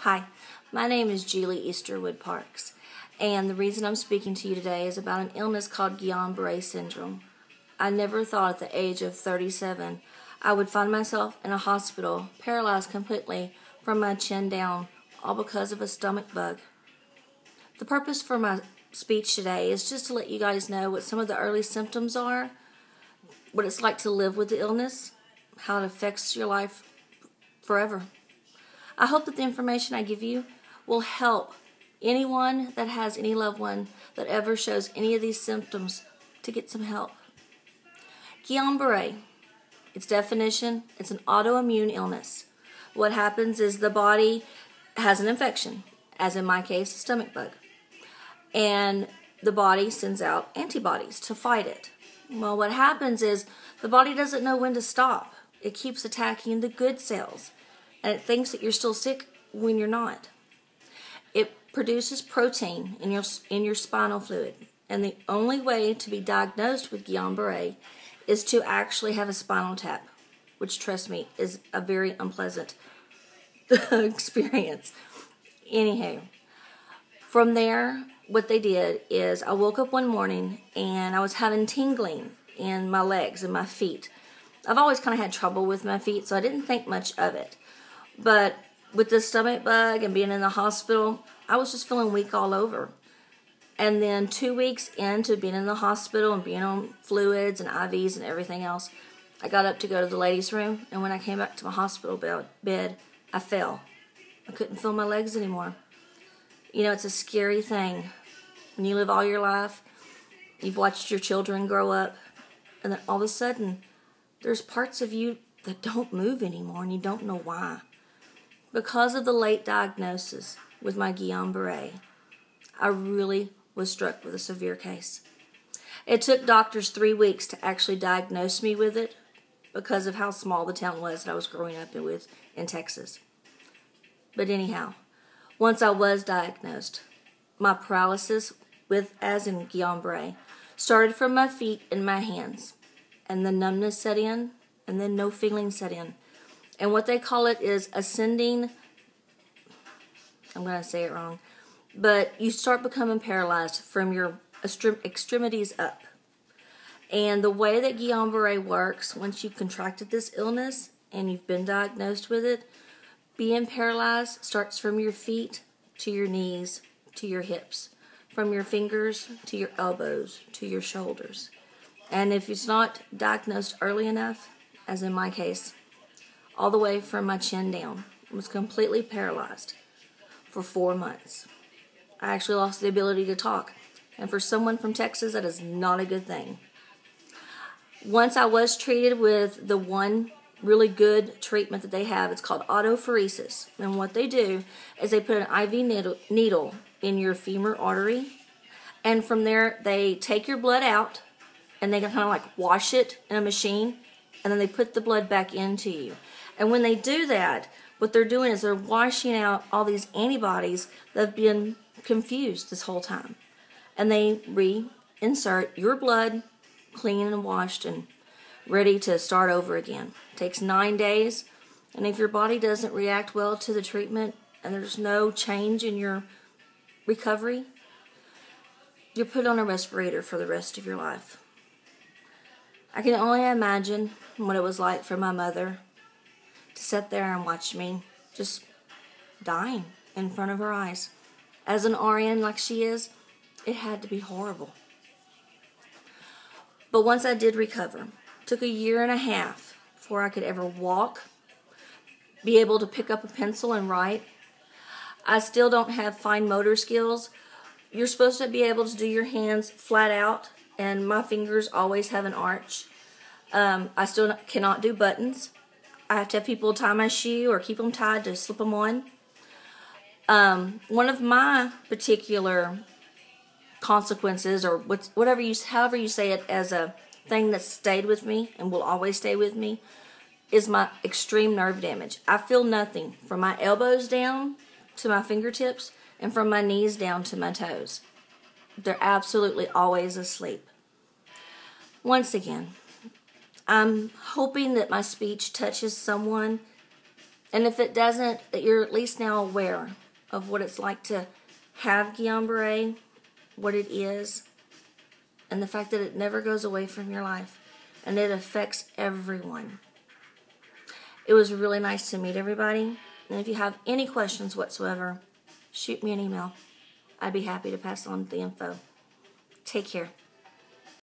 Hi, my name is Julie Easterwood-Parks, and the reason I'm speaking to you today is about an illness called Guillain-Barré syndrome. I never thought at the age of 37 I would find myself in a hospital, paralyzed completely from my chin down, all because of a stomach bug. The purpose for my speech today is just to let you guys know what some of the early symptoms are, what it's like to live with the illness, how it affects your life forever. I hope that the information I give you will help anyone that has any loved one that ever shows any of these symptoms to get some help. Guillain-Barré, its definition, it's an autoimmune illness. What happens is the body has an infection, as in my case, a stomach bug, and the body sends out antibodies to fight it. Well, what happens is the body doesn't know when to stop. It keeps attacking the good cells, and it thinks that you're still sick when you're not. It produces protein in your spinal fluid, and the only way to be diagnosed with Guillain-Barré is to actually have a spinal tap, which, trust me, is a very unpleasant experience. Anyhow, from there, what they did is I woke up one morning and I was having tingling in my legs and my feet. I've always kind of had trouble with my feet, so I didn't think much of it. But with the stomach bug and being in the hospital, I was just feeling weak all over. And then 2 weeks into being in the hospital and being on fluids and IVs and everything else, I got up to go to the ladies' room, and when I came back to my hospital bed, I fell. I couldn't feel my legs anymore. You know, it's a scary thing. When you live all your life, you've watched your children grow up, and then all of a sudden, there's parts of you that don't move anymore, and you don't know why. Because of the late diagnosis with my Guillain-Barré, I really was struck with a severe case. It took doctors 3 weeks to actually diagnose me with it because of how small the town was that I was growing up with in Texas. But anyhow, once I was diagnosed, my paralysis as in Guillain-Barré started from my feet and my hands, and the numbness set in, and then no feeling set in. And what they call it is ascending, I'm going to say it wrong, but you start becoming paralyzed from your extremities up. And the way that Guillain-Barré works, once you've contracted this illness and you've been diagnosed with it, being paralyzed starts from your feet to your knees to your hips, from your fingers to your elbows to your shoulders. And if it's not diagnosed early enough, as in my case, all the way from my chin down, I was completely paralyzed for 4 months. I actually lost the ability to talk, and for someone from Texas, that is not a good thing. Once I was treated with the one really good treatment that they have, it's called autophoresis, and what they do is they put an IV needle in your femur artery, and from there they take your blood out, and they kind of like wash it in a machine, and then they put the blood back into you. And when they do that, what they're doing is they're washing out all these antibodies that have been confused this whole time. And they reinsert your blood, clean and washed and ready to start over again. It takes 9 days, and if your body doesn't react well to the treatment and there's no change in your recovery, you're put on a respirator for the rest of your life. I can only imagine what it was like for my mother to sit there and watch me just dying in front of her eyes. As an RN like she is, it had to be horrible. But once I did recover, it took 1.5 years before I could ever walk, be able to pick up a pencil and write. I still don't have fine motor skills. You're supposed to be able to do your hands flat out, and my fingers always have an arch. I still cannot do buttons. I have to have people tie my shoe or keep them tied to slip them on. One of my particular consequences, or however you say it, as a thing that stayed with me and will always stay with me, is my extreme nerve damage. I feel nothing from my elbows down to my fingertips and from my knees down to my toes. They're absolutely always asleep. Once again, I'm hoping that my speech touches someone And if it doesn't, that you're at least now aware of what it's like to have Guillain-Barré, what it is, and the fact that it never goes away from your life, and it affects everyone. It was really nice to meet everybody, and if you have any questions whatsoever, shoot me an email. I'd be happy to pass on the info. Take care.